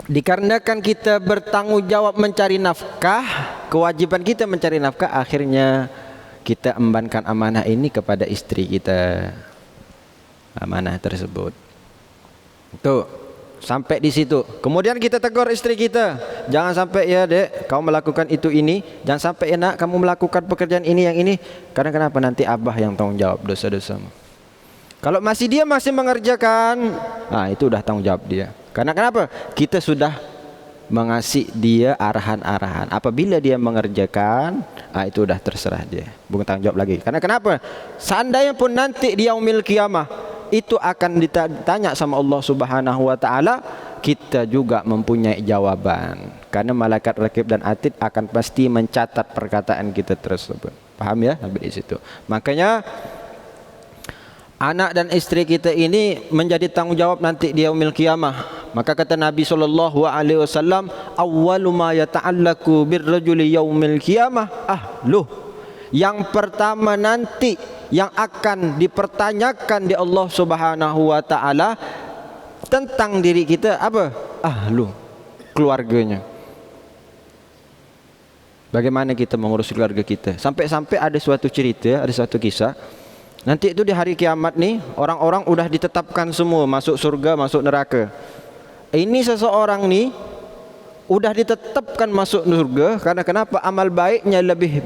Dikarenakan kita bertanggung jawab mencari nafkah, kewajiban kita mencari nafkah, akhirnya kita embankan amanah ini kepada istri kita. Amanah tersebut. Tuh, sampai di situ. Kemudian kita tegur istri kita, jangan sampai ya dek, kau melakukan itu ini, jangan sampai ya nak, kamu melakukan pekerjaan ini yang ini. Karena kenapa? Nanti abah yang tanggung jawab dosa-dosamu. Kalau dia masih mengerjakan, nah itu udah tanggung jawab dia. Karena kenapa? Kita sudah mengasih dia arahan-arahan. Apabila dia mengerjakan, itu udah terserah dia, bukan tanggung jawab lagi. Karena kenapa? Seandainya pun nanti di yaumil qiyamah itu akan ditanya sama Allah Subhanahu wa taala, kita juga mempunyai jawaban. Karena malaikat raqib dan atid akan pasti mencatat perkataan kita tersebut. Paham ya? Sampai di situ. Makanya anak dan istri kita ini menjadi tanggung jawab nanti di yaumil qiyamah. Maka kata Nabi SAW, awwalu ma yata'allaku birrajuli yaumil qiyamah ahluh. Yang pertama nanti yang akan dipertanyakan di Allah Subhanahu wa taala tentang diri kita apa? Ahlu, keluarganya. Bagaimana kita mengurus keluarga kita? Sampai-sampai ada suatu cerita, ada suatu kisah. Nanti itu di hari kiamat nih, orang-orang udah ditetapkan semua masuk surga, masuk neraka. Ini seseorang nih udah ditetapkan masuk surga karena kenapa? Amal baiknya lebih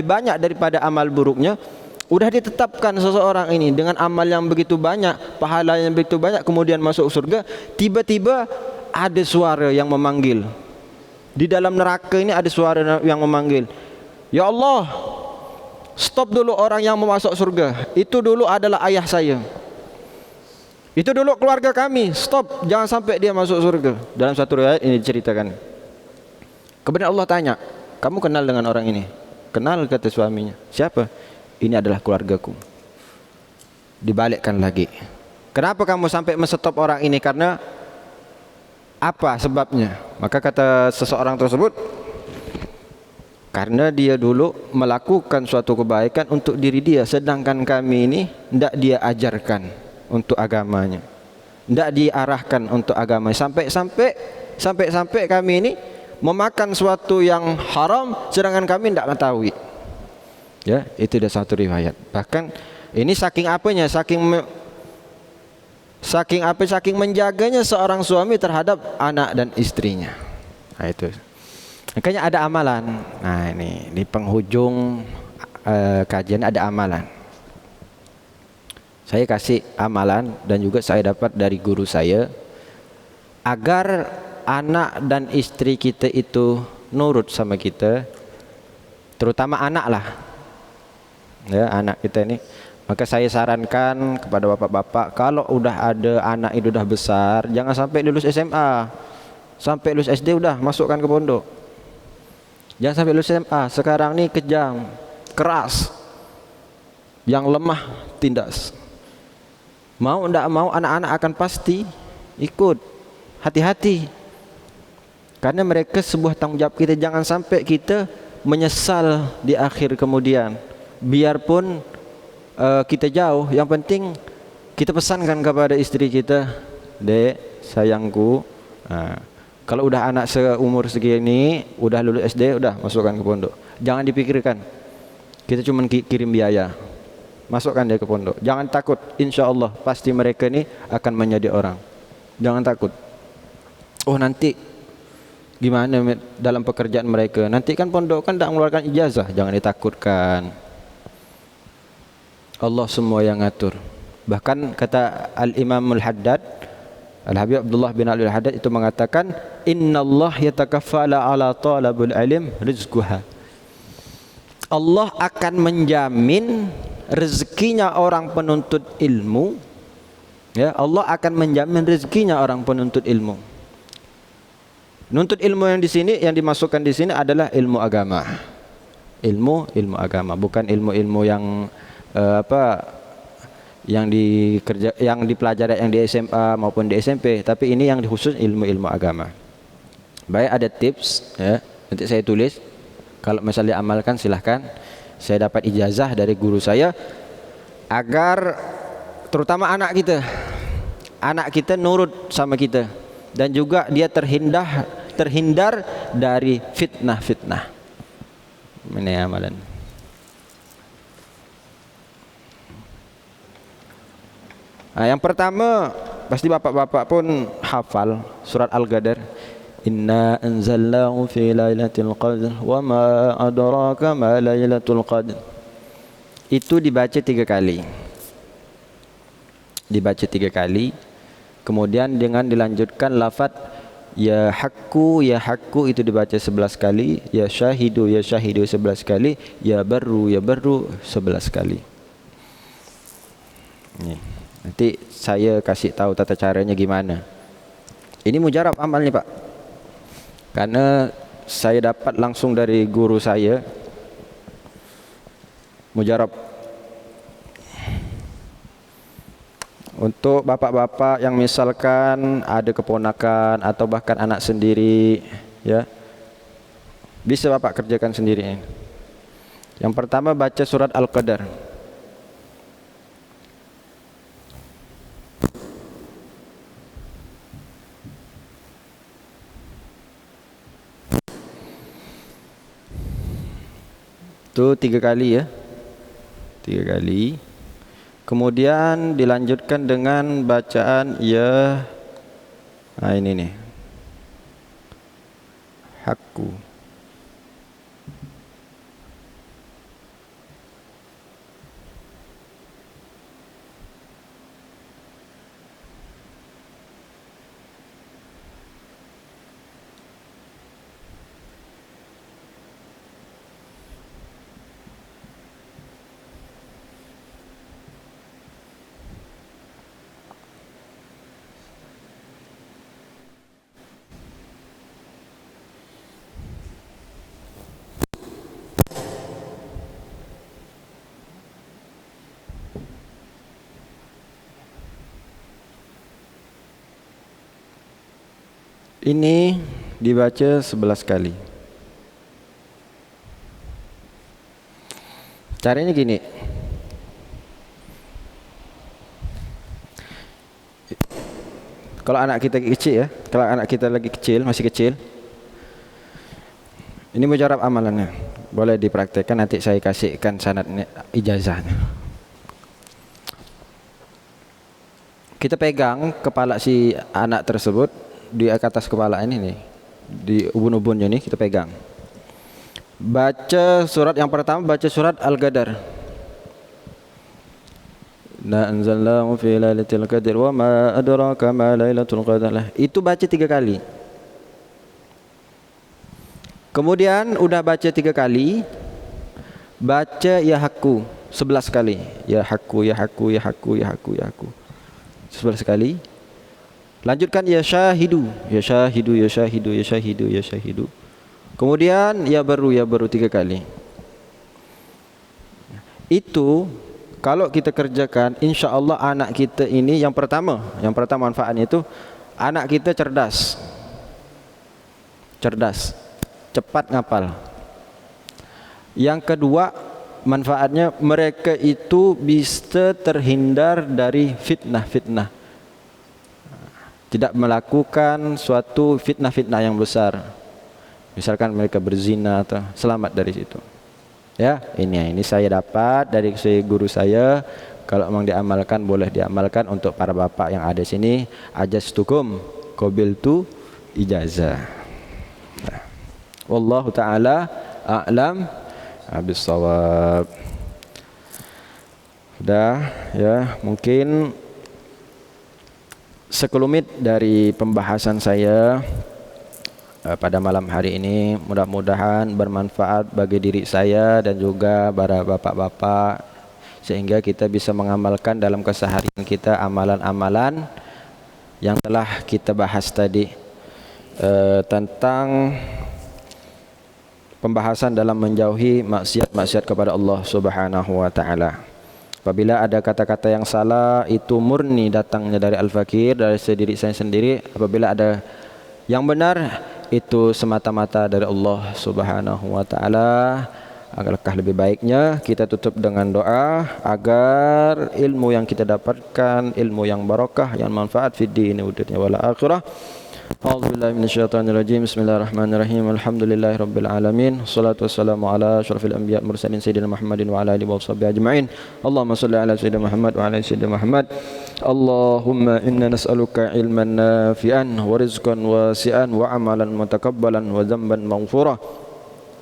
banyak daripada amal buruknya. Udah ditetapkan seseorang ini dengan amal yang begitu banyak, pahala yang begitu banyak, kemudian masuk surga. Tiba-tiba ada suara yang memanggil. Di dalam neraka ini ada suara yang memanggil, ya Allah, stop dulu orang yang mau masuk surga. Itu dulu adalah ayah saya, itu dulu keluarga kami, stop, jangan sampai dia masuk surga. Dalam satu riwayat ini diceritakan. Kemudian Allah tanya, kamu kenal dengan orang ini? Kenal, kata suaminya. Siapa? Ini adalah keluargaku. Dibalikkan lagi, kenapa kamu sampai menstop orang ini? Karena apa sebabnya? Maka kata seseorang tersebut, karena dia dulu melakukan suatu kebaikan untuk diri dia, sedangkan kami ini tidak dia ajarkan untuk agamanya, tidak diarahkan untuk agama. Sampai kami ini memakan suatu yang haram, sedangkan kami tidak mengetahui. Ya, itu dah satu riwayat. Bahkan ini saking apanya, saking menjaganya seorang suami terhadap anak dan istrinya. Nah, itu. Makanya ada amalan. Nah, ini di penghujung kajian ada amalan. Saya kasih amalan dan juga saya dapat dari guru saya, agar anak dan istri kita itu nurut sama kita, terutama anak lah, ya, anak kita ini. Maka saya sarankan kepada bapak-bapak, kalau udah ada anak itu udah besar, jangan sampai lulus SMA, sampai lulus SD udah masukkan ke pondok. Jangan sampai lulus SMA. Sekarang ini kejam, keras, yang lemah tindas. Mau tidak mau anak-anak akan pasti ikut. Hati-hati, karena mereka sebuah tanggung jawab kita. Jangan sampai kita menyesal di akhir kemudian. Biarpun kita jauh, yang penting kita pesankan kepada istri kita, dek, sayangku, kalau udah anak seumur segini, udah lulus SD, udah masukkan ke pondok. Jangan dipikirkan, kita cuma kirim biaya, masukkan dia ke pondok. Jangan takut, insya Allah pasti mereka ini akan menjadi orang. Jangan takut. Oh nanti gimana dalam pekerjaan mereka? Nanti kan pondok kan tidak mengeluarkan ijazah. Jangan ditakutkan. Allah semua yang ngatur. Bahkan kata Al-Imamul Haddad, Al-Habib Abdullah bin Ali Al-Haddad itu mengatakan, innallah yatakaffala ala talabul ilm rizquha. Allah akan menjamin rezekinya orang penuntut ilmu. Ya, Allah akan menjamin rezekinya orang penuntut ilmu. Nuntut ilmu yang di sini, yang dimasukkan di sini adalah ilmu agama. Ilmu agama, bukan ilmu yang yang dipelajari yang di SMA maupun di SMP, tapi ini yang khusus ilmu agama. Baik, ada tips ya, nanti saya tulis. Kalau misalnya amalkan silahkan. Saya dapat ijazah dari guru saya agar terutama anak kita nurut sama kita, dan juga dia terhindar dari fitnah. Ini amalan. Nah, yang pertama pasti bapak-bapak pun hafal surat Al-Qadar. Inna anzalnahu fi lailatul qadr wa ma adraka ma lailatul qadr. Itu dibaca 3 kali. Kemudian dengan dilanjutkan lafaz ya hakku itu dibaca 11 kali, ya syahidu 11 kali, ya barru 11 kali. Nih, nanti saya kasih tahu tata caranya gimana. Ini mujarab amalnya, Pak. Karena saya dapat langsung dari guru saya. Mujarab. Untuk bapak-bapak yang misalkan ada keponakan atau bahkan anak sendiri, ya, bisa bapak kerjakan sendiri. Yang pertama baca surat Al-Qadar. Itu 3 kali ya, 3 kali. Kemudian dilanjutkan dengan bacaan ya, nah ini nih, hakku. Ini dibaca 11 kali. Caranya gini. Kalau anak kita kecil ya, kalau anak kita lagi kecil, masih kecil, ini mujarab amalannya. Boleh dipraktekkan, nanti saya kasihkan sanadnya, ijazahnya. Kita pegang kepala si anak tersebut di atas kepala ini nih, di ubun-ubunnya nih kita pegang. Baca surat yang pertama, baca surat Al-Qadar. Na anzalnahu fi lailatul qadr wa ma adraka ma lailatul qadr. Itu baca 3 kali. Kemudian udah baca 3 kali, baca ya hakku 11 kali. Ya hakku 11 kali. Lanjutkan ya syahidu. Kemudian ya baru 3 kali. Itu kalau kita kerjakan, insya Allah anak kita ini yang pertama manfaatnya itu anak kita cerdas, cepat ngapal. Yang kedua manfaatnya mereka itu bisa terhindar dari fitnah. Tidak melakukan suatu fitnah yang besar. Misalkan mereka berzina atau selamat dari situ. Ya, ini saya dapat dari guru saya. Kalau memang diamalkan boleh diamalkan. Untuk para bapak yang ada sini, ajastukum qabiltu ijazah. Nah, wallahu taala a'lam bis-shawab. Sudah ya, mungkin sekelumit dari pembahasan saya pada malam hari ini, mudah-mudahan bermanfaat bagi diri saya dan juga para bapak-bapak, sehingga kita bisa mengamalkan dalam keseharian kita amalan-amalan yang telah kita bahas tadi, tentang pembahasan dalam menjauhi maksiat-maksiat kepada Allah Subhanahu wa taala. Apabila ada kata-kata yang salah, itu murni datangnya dari Al-Fakir, dari diri saya sendiri. Apabila ada yang benar, itu semata-mata dari Allah Subhanahu wa taala. Alangkah lebih baiknya kita tutup dengan doa agar ilmu yang kita dapatkan ilmu yang barakah, yang manfaat fid din wa dunya wal akhirah. A'udzubillahi minasyaitonirrajim. Bismillahirrahmanirrahim. Alhamdulillahirabbil alamin. Wassalatu wassalamu ala asyrafil anbiya mursalin sayyidina Muhammadin wa ala alihi washabbihi ajmain. Allahumma shalli ala sayyidina Muhammad wa ala sayyidina Muhammad. Allahumma inna nas'aluka ilman nafi'an wa rizqan wasi'an wa amalan mutakabbalan wa dhanban maghfura.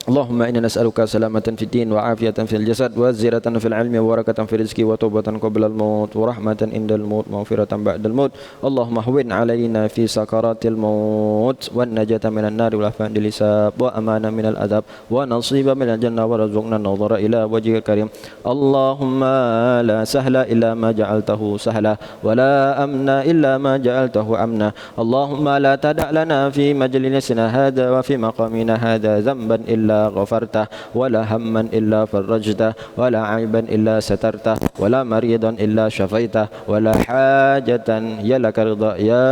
Allahumma inna nas'aluka salamatan fid din wa afiyatan fil jasad wa ziyadatan fil ilmi wa barakatan fil rizqi wa taubatan qabla al maut wa rahmatan indal maut wa maghfiratan ba'dal maut. Allahumma hawwin alaina fi sakaratil maut wan najata minan nar wal afan lil hisab wa amana minal adab wa nasiba minal jannah wa razaqna nadhara ila wajhikal karim. Allahumma la sahla illa ma ja'altahu sahla wa la amna illa ma ja'altahu amna. Allahumma la tada' lana fi majlisina hadha wa fi maqamina hadha dhanban illa غفرته ولا هما إلا فرجته ولا عيبا إلا سترته ولا مريضا إلا شفيته ولا حاجة يا لك رضا يا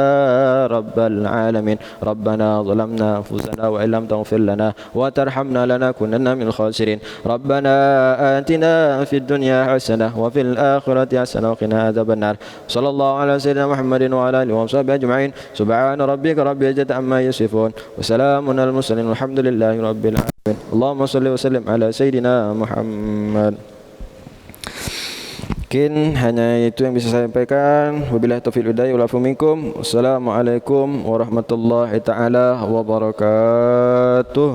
رب العالمين. ربنا ظلمنا أنفسنا وإن لم تغفر لنا وترحمنا لنكونن من الخاسرين. ربنا آتنا في الدنيا حسنة وفي الآخرة حسنة وقنا عذاب النار. صلى الله على سيدنا محمد وعلى آله وصحبه أجمعين. سبحان ربك رب العزة عما يصفون وسلام على المرسلين والحمد لله رب العالمين. Allahumma salli wa sallim ala Sayyidina Muhammad. Mungkin hanya itu yang bisa saya sampaikan. Wabillahi taufiq wal hidayah wal afu minkum. Wassalamualaikum warahmatullahi taala wabarakatuh.